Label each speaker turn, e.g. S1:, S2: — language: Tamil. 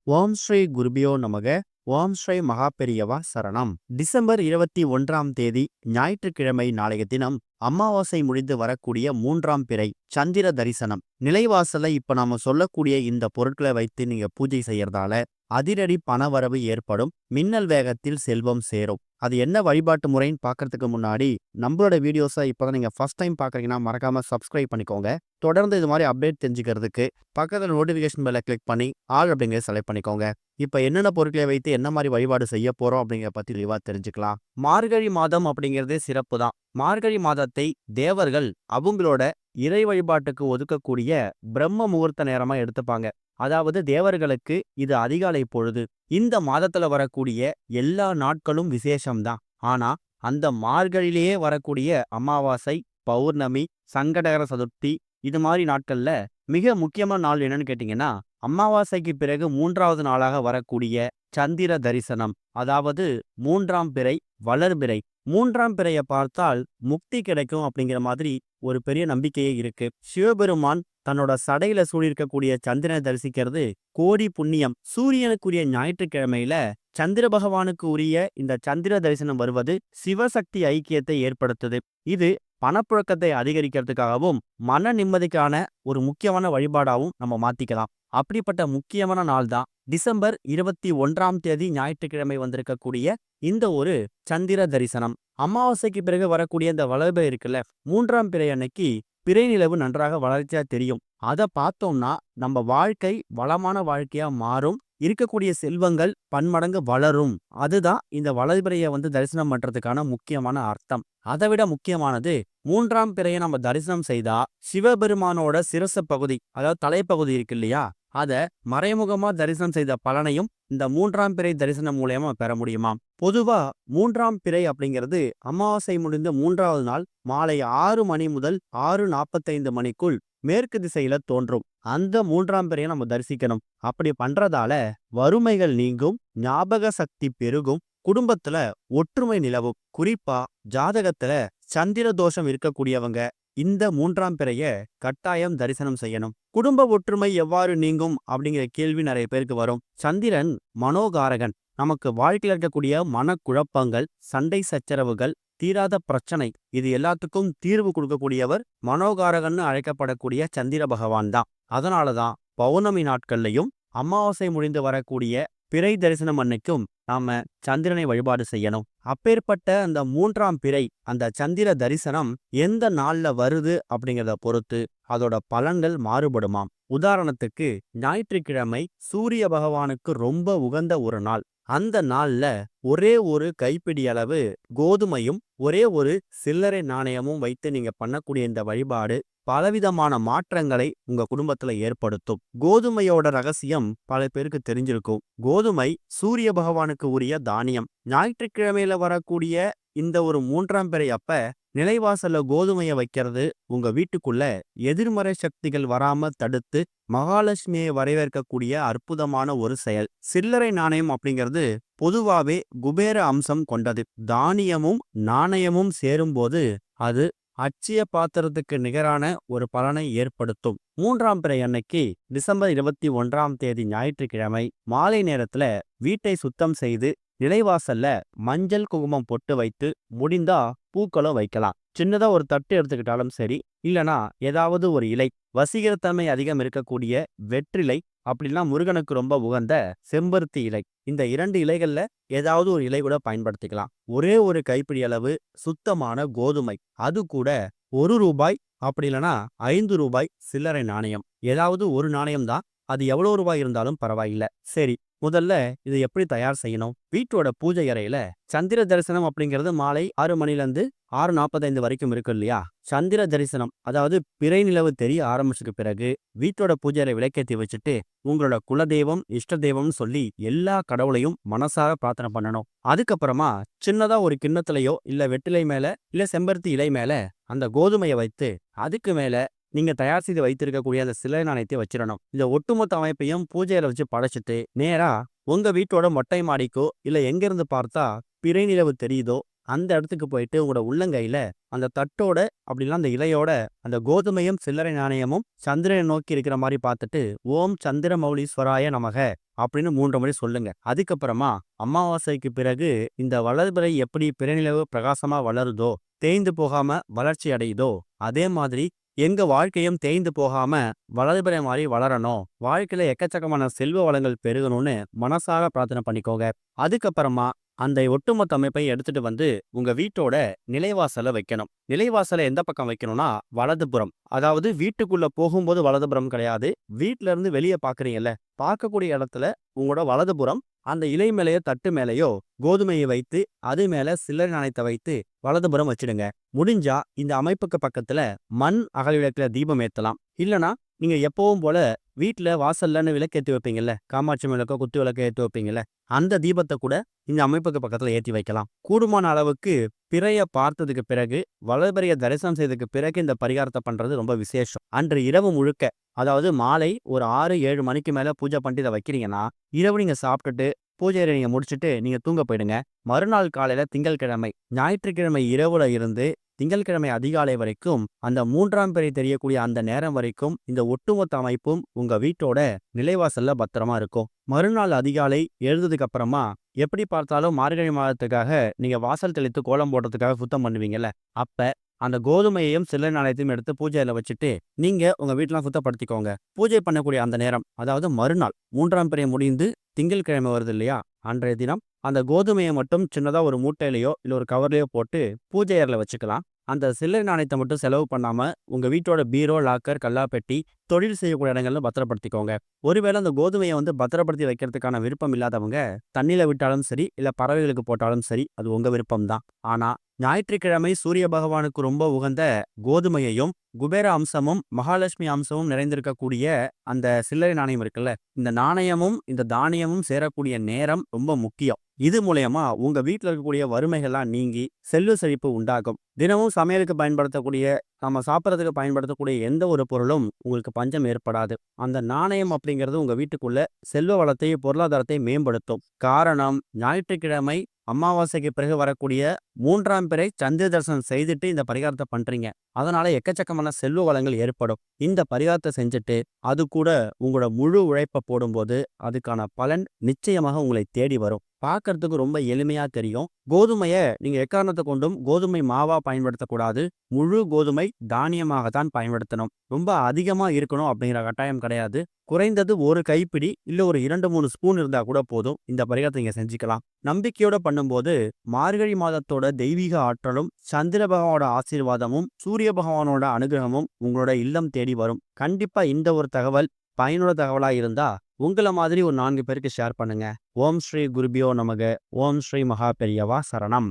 S1: ஓம் ஸ்ரீ குருபியோ நமக. ஓம் ஸ்ரீ மகாபெரியவா சரணம். டிசம்பர் 21ஆம் தேதி ஞாயிற்றுக்கிழமை நாளைய தினம் அமாவாசை முடிந்து வரக்கூடிய 3ஆம் பிறை சந்திர தரிசனம். நிலைவாசலை இப்ப நாம சொல்லக்கூடிய இந்த பொருட்களை வைத்து நீங்க பூஜை செய்யறதால அதிரடி பணவரவு ஏற்படும். மின்னல் வேகத்தில் செல்வம் சேரும். அது என்ன வழிபாட்டு முறைன்னு பார்க்கறதுக்கு முன்னாடி நம்மளோட வீடியோஸை இப்போதான் நீங்கள் ஃபர்ஸ்ட் டைம் பார்க்குறீங்கன்னா மறக்காமல் சப்ஸ்கிரைப் பண்ணிக்கோங்க. தொடர்ந்து இது மாதிரி அப்டேட் தெரிஞ்சுக்கிறதுக்கு பக்கத்தில் நோட்டிஃபிகேஷன் பெல்லை கிளிக் பண்ணி ஆல் அப்படிங்கிறத செலக்ட் பண்ணிக்கோங்க. இப்போ என்னென்ன பொருட்களை வைத்து என்ன மாதிரி வழிபாடு செய்ய போகிறோம் அப்படிங்கிற பற்றி தெளிவாக தெரிஞ்சுக்கலாம். மார்கழி மாதம் அப்படிங்கிறதே சிறப்பு தான். மார்கழி மாதத்தை தேவர்கள் அவங்களோட இறை வழிபாட்டுக்கு ஒதுக்கக்கூடிய பிரம்ம முகூர்த்த நேரமாக எடுத்துப்பாங்க. அதாவது தேவர்களுக்கு இது அதிகாலை பொழுது. இந்த மாதத்துல வரக்கூடிய எல்லா நாட்களும் விசேஷம்தான். ஆனா அந்த மார்கழியிலேயே வரக்கூடிய அமாவாசை, பௌர்ணமி, சங்கடகர சதுர்த்தி இது மாதிரி நாட்கள்ல மிக முக்கியமான நாள் என்னன்னு கேட்டீங்கன்னா, அமாவாசைக்கு பிறகு 3வது நாளாக வரக்கூடிய சந்திர தரிசனம். அதாவது 3ஆம் பிறை, வளர்பிறை. 3ஆம் பிறையை பார்த்தால் முக்தி கிடைக்கும் அப்படிங்கிற மாதிரி ஒரு பெரிய நம்பிக்கையே இருக்கு. சிவபெருமான் தன்னோட சடையில சூழிருக்கக்கூடிய சந்திரனை தரிசிக்கிறது கோடி புண்ணியம். சூரியனுக்குரிய ஞாயிற்றுக்கிழமையில சந்திர பகவானுக்கு உரிய இந்த சந்திர தரிசனம் வருவது சிவசக்தி ஐக்கியத்தை ஏற்படுத்துது. இது பணப்புழக்கத்தை அதிகரிக்கிறதுக்காகவும் மன நிம்மதிக்கான ஒரு முக்கியமான வழிபாடாகவும் நம்ம மாத்திக்கலாம். அப்படிப்பட்ட முக்கியமான நாள் தான் டிசம்பர் 21ஆம் தேதி ஞாயிற்றுக்கிழமை வந்திருக்கக்கூடிய இந்த ஒரு சந்திர தரிசனம். அமாவாசைக்கு பிறகு வரக்கூடிய இந்த வளர்பிறை இருக்குல்ல, 3ஆம் பிறை அன்னைக்கு பிறை நிலவு நன்றாக வளர்ச்சியா தெரியும். அதை பார்த்தோம்னா நம்ம வாழ்க்கை வளமான வாழ்க்கையா மாறும். இருக்கக்கூடிய செல்வங்கள் பன்மடங்கு வளரும். அதுதான் இந்த வளர்பிறையை தரிசனம் பண்றதுக்கான முக்கியமான அர்த்தம். அதை விட முக்கியமானது 3ஆம் பிறையை நம்ம தரிசனம் செய்தா சிவபெருமானோட சிரச பகுதி, அதாவது தலைப்பகுதி இருக்கு இல்லையா, அத மறைமுகமா தரிசனம் செய்த பலனையும் இந்த 3ஆம் பிறை தரிசனம் மூலமா பெற முடியுமாம். பொதுவா 3ஆம் பிறை அப்படிங்கிறது அமாவாசை முடிந்த 3வது நாள் மாலை 6 மணி முதல் 6:45 மணிக்குள் மேற்கு திசையில தோன்றும். அந்த 3ஆம் பிறையை நம்ம தரிசிக்கணும். அப்படி பண்றதால வறுமைகள் நீங்கும், ஞாபக சக்தி பெருகும், குடும்பத்துல ஒற்றுமை நிலவும். குறிப்பா ஜாதகத்துல சந்திர தோஷம் இருக்கக்கூடியவங்க இந்த 3ஆம் பிறைய கட்டாயம் தரிசனம் செய்யணும். குடும்ப ஒற்றுமை எவ்வாறு நீங்கும் அப்படிங்கிற கேள்வி நிறைய பேருக்கு வரும். சந்திரன் மனோகாரகன். நமக்கு வாழ்க்கையில் இருக்கக்கூடிய மனக்குழப்பங்கள், சண்டை சச்சரவுகள், தீராத பிரச்சனை, இது எல்லாத்துக்கும் தீர்வு கொடுக்கக்கூடியவர் மனோகாரகன்னு அழைக்கப்படக்கூடிய சந்திர பகவான் தான். அதனாலதான் பௌர்ணமி நாட்கள்லையும் அமாவாசை முடிந்து வரக்கூடிய பிறை தரிசனம் அன்னைக்கும் நாம சந்திரனை வழிபாடு செய்யணும். அப்பேற்பட்ட அந்த 3ஆம் பிறை அந்த சந்திர தரிசனம் எந்த நாள்ல வருது அப்படிங்கிறத பொறுத்து அதோட பலன்கள் மாறுபடுமாம். உதாரணத்துக்கு ஞாயிற்றுக்கிழமை சூரிய பகவானுக்கு ரொம்ப உகந்த ஒரு நாள். அந்த நாள்ல ஒரே ஒரு கைப்பிடி அளவு கோதுமையும் ஒரே ஒரு சில்லறை நாணயமும் வைத்து நீங்க பண்ணக்கூடிய இந்த வழிபாடு பலவிதமான மாற்றங்களை உங்க குடும்பத்துல ஏற்படுத்தும். கோதுமையோட ரகசியம் பல பேருக்கு தெரிஞ்சிருக்கும். கோதுமை சூரிய பகவானுக்கு உரிய தானியம். ஞாயிற்றுக்கிழமையில வரக்கூடிய இந்த ஒரு 3ஆம் பிறை அப்ப நிலைவாசல்ல கோதுமையை வைக்கிறது உங்க வீட்டுக்குள்ள எதிர்மறை சக்திகள் வராம தடுத்து மகாலட்சுமியை வரவேற்கக்கூடிய அற்புதமான ஒரு செயல். சில்லறை நாணயம் அப்படிங்கிறது பொதுவாவே குபேர அம்சம் கொண்டது. தானியமும் நாணயமும் சேரும்போது அது அட்சய பாத்திரத்துக்கு நிகரான ஒரு பலனை ஏற்படுத்தும். 3ஆம் பிறை அன்னைக்கு டிசம்பர் 21ஆம் தேதி ஞாயிற்றுக்கிழமை மாலை நேரத்துல வீட்டை சுத்தம் செய்து நிலைவாசல்ல மஞ்சள் குங்குமம் பொட்டு வைத்து முடிந்தா பூக்களும் வைக்கலாம். சின்னதா ஒரு தட்டு எடுத்துக்கிட்டாலும் சரி, இல்லனா ஏதாவது ஒரு இலை, வசீகரத்தன்மை அதிகம் இருக்கக்கூடிய வெற்றிலை, அப்படின்னா முருகனுக்கு ரொம்ப உகந்த செம்பருத்தி இலை, இந்த 2 இலைகள்ல ஏதாவது ஒரு இலை கூட பயன்படுத்திக்கலாம். ஒரே ஒரு கைப்பிடி அளவு சுத்தமான கோதுமை, அது கூட ரூபாய் 1 அப்படி இல்லைன்னா ரூபாய் 5 சில்லறை நாணயம், ஏதாவது ஒரு நாணயம் தான், அது எவ்வளவு ரூபாய் இருந்தாலும் பரவாயில்ல. சரி, முதல்ல இதை எப்படி தயார் செய்யணும்? வீட்டோட பூஜை அறையில சந்திர தரிசனம் அப்படிங்கிறது மாலை 6 மணிலேருந்து 6:45 வரைக்கும் இருக்கு இல்லையா. சந்திர தரிசனம் அதாவது பிறை நிலவு தெரிய ஆரம்பிச்சதுக்கு பிறகு வீட்டோட பூஜை அறை விளக்கேற்றி வச்சுட்டு உங்களோட குலதெய்வம், இஷ்ட தெய்வம்னு சொல்லி எல்லா கடவுளையும் மனசார பிரார்த்தனை பண்ணணும். அதுக்கப்புறமா சின்னதா ஒரு கிண்ணத்திலையோ இல்ல வெற்றிலை மேல இல்ல செம்பருத்தி இலை மேல அந்த கோதுமையை வைத்து அதுக்கு மேல நீங்க தயார் செய்து வைத்திருக்கக்கூடிய அந்த சிலை நாணயத்தை வச்சிடணும். இந்த ஒட்டுமொத்த அமைப்பையும் பூஜையில வச்சு படைச்சிட்டு நேரா உங்க வீட்டோட மொட்டை மாடிக்கோ இல்ல எங்க இருந்து பார்த்தா பிறை நிலவு தெரியுதோ அந்த இடத்துக்கு போயிட்டு உங்களோட உள்ளங்கையில அந்த தட்டோட அப்படிலாம் அந்த இலையோட அந்த கோதுமையும் சில்லறை நாணயமும் சந்திரனை நோக்கி இருக்கிற மாதிரி பார்த்துட்டு ஓம் சந்திர மௌலீஸ்வராய நமக அப்படின்னு 3 முறை சொல்லுங்க. அதுக்கப்புறமா அமாவாசைக்கு பிறகு இந்த வளர்பிறை எப்படி பிறநிலவு பிரகாசமா வளருதோ, தேய்ந்து போகாம வளர்ச்சி அடையுதோ, அதே மாதிரி எங்க வாழ்க்கையும் தேய்ந்து போகாம வளர்பிறை மாதிரி வளரணும், வாழ்க்கையில எக்கச்சக்கமான செல்வ வளங்கள் பெருகணும்னு மனசார பிரார்த்தனை பண்ணிக்கோங்க. அதுக்கப்புறமா அந்த ஒட்டுமொத்த அமைப்பை எடுத்துட்டு வந்து உங்க வீட்டோட நிலைவாசல்ல வைக்கணும். நிலைவாசலை எந்த பக்கம் வைக்கணும்னா வலதுபுறம். அதாவது வீட்டுக்குள்ள போகும்போது வலதுபுறம் கிடையாது. வீட்ல இருந்து வெளியே பாக்குறீங்கல்ல, பார்க்கக்கூடிய இடத்துல உங்களோட வலதுபுறம் அந்த இலை மேலேயோ தட்டு மேலேயோ கோதுமையை வைத்து அது மேல சில்லறை நாணயத்தை வைத்து வலதுபுறம் வச்சிடுங்க. முடிஞ்சா இந்த அமைப்புக்கு பக்கத்துல மண் அகல் விளக்குல தீபம் ஏத்தலாம். இல்லனா நீங்க எப்பவும் போல வீட்ல வாசல்லன்னு விளக்கு ஏத்தி வைப்பீங்கல்ல, காமாட்சி விளக்கோ குத்து விளக்கோ ஏத்தி வைப்பீங்கல்ல, அந்த தீபத்தை கூட இந்த அமைப்புக்கு பக்கத்துல ஏத்தி வைக்கலாம். கூடுமான அளவுக்கு பிறைய பார்த்ததுக்கு பிறகு வளர்பிறைய தரிசனம் செய்ததுக்கு பிறகு இந்த பரிகாரத்தை பண்றது ரொம்ப விசேஷம். அன்று இரவு முழுக்க, அதாவது மாலை ஒரு 6-7 மணிக்கு மேல பூஜை பண்ணிட்டு இதை வைக்கிறீங்கன்னா, இரவு நீங்க சாப்பிட்டுட்டு பூஜையை நீங்க முடிச்சுட்டு நீங்க தூங்க போயிடுங்க. மறுநாள் காலையில திங்கட்கிழமை, ஞாயிற்றுக்கிழமை இரவுல இருந்து திங்கட்கிழமை அதிகாலை வரைக்கும் அந்த 3ஆம் பிறை தெரியக்கூடிய அந்த நேரம் வரைக்கும் இந்த ஒட்டுமொத்த அமைப்பும் உங்க வீட்டோட நிலைவாசல்ல பத்திரமா இருக்கும். மறுநாள் அதிகாலை எழுந்ததுக்கு அப்புறமா எப்படி பார்த்தாலும் மார்கழி மாதத்துக்காக நீங்க வாசல் தெளித்து கோலம் போடுறதுக்காக சுத்தம் பண்ணுவீங்கல்ல, அப்ப அந்த கோதுமையையும் சில்லறை நாணயத்தையும் எடுத்து பூஜையில வச்சுட்டு நீங்க உங்க வீட்டெல்லாம் சுத்தப்படுத்திக்கோங்க. பூஜை பண்ணக்கூடிய அந்த நேரம், அதாவது மறுநாள் 3ஆம் பிறை முடிந்து திங்கட்கிழமை வருது இல்லையா, அன்றைய தினம் அந்த கோதுமையை மட்டும் சின்னதா ஒரு மூட்டையிலையோ இல்ல ஒரு கவர்லயோ போட்டு பூஜை அறையில வச்சுக்கலாம். அந்த சில்லறை நாணயத்தை மட்டும் செலவு பண்ணாம உங்க வீட்டோட பீரோ, லாக்கர், கல்லாப்பெட்டி, தொழில் செய்யக்கூடிய இடங்கள்ல பத்திரப்படுத்திக்கோங்க. ஒருவேளை அந்த கோதுமையை பத்திரப்படுத்தி வைக்கிறதுக்கான விருப்பம் இல்லாதவங்க தண்ணியில விட்டாலும் சரி, இல்ல பறவைகளுக்கு போட்டாலும் சரி, அது உங்க விருப்பம் தான். ஆனா ஞாயிற்றுக்கிழமை சூரிய பகவானுக்கு ரொம்ப உகந்த கோதுமையையும் குபேர அம்சமும் மகாலட்சுமி அம்சமும் நிறைந்திருக்கக்கூடிய அந்த சில்லறை நாணயம் இருக்குல்ல, இந்த நாணயமும் இந்த தானியமும் சேரக்கூடிய நேரம் ரொம்ப முக்கியம். இது மூலயமா உங்க வீட்டில் இருக்கக்கூடிய வறுமைகள்லாம் நீங்கி செல்வ செழிப்பு உண்டாகும். தினமும் சமையலுக்கு பயன்படுத்தக்கூடிய, நம்ம சாப்பிட்றதுக்கு பயன்படுத்தக்கூடிய எந்த ஒரு பொருளும் உங்களுக்கு பஞ்சம் ஏற்படாது. அந்த நாணயம் அப்படிங்கிறது உங்க வீட்டுக்குள்ள செல்வ வளத்தை, பொருளாதாரத்தை மேம்படுத்தும். காரணம், ஞாயிற்றுக்கிழமை அமாவாசைக்கு பிறகு வரக்கூடிய 3ஆம் பிறை சந்திர தரிசனம் செய்துட்டு இந்த பரிகாரத்தை பண்றீங்க. அதனால எக்கச்சக்கமான செல்வ வளங்கள் ஏற்படும். இந்த பரிகாரத்தை செஞ்சுட்டு அது கூட உங்களோட முழு உழைப்பை போடும்போது அதுக்கான பலன் நிச்சயமாக உங்களை தேடி வரும். பார்க்கறதுக்கு ரொம்ப எளிமையா தெரியும். கோதுமையை நீங்க எக்காரணத்தை கொண்டும் கோதுமை மாவா பயன்படுத்தக்கூடாது. முழு கோதுமை தானியமாகத்தான் பயன்படுத்தணும். ரொம்ப அதிகமா இருக்கணும் அப்படிங்கிற கட்டாயம் கிடையாது. குறைந்தது ஒரு கைப்பிடி இல்ல ஒரு 2-3 ஸ்பூன் இருந்தா கூட போதும். இந்த பரிகாரத்தை நீங்க செஞ்சுக்கலாம். நம்பிக்கையோட பண்ணும்போது மார்கழி மாதத்தோட தெய்வீக ஆற்றலும் சந்திர பகவானோட ஆசீர்வாதமும் சூரிய பகவானோட அனுகிரகமும் உங்களோட இல்லம் தேடி வரும். கண்டிப்பா இந்த ஒரு தகவல் பயனுள்ள தகவலா இருந்தா உங்களை மாதிரி ஒரு 4 பேருக்கு ஷேர் பண்ணுங்க. ஓம் ஸ்ரீ குருபியோ நமக. ஓம் ஸ்ரீ மகா பெரியவா சரணம்.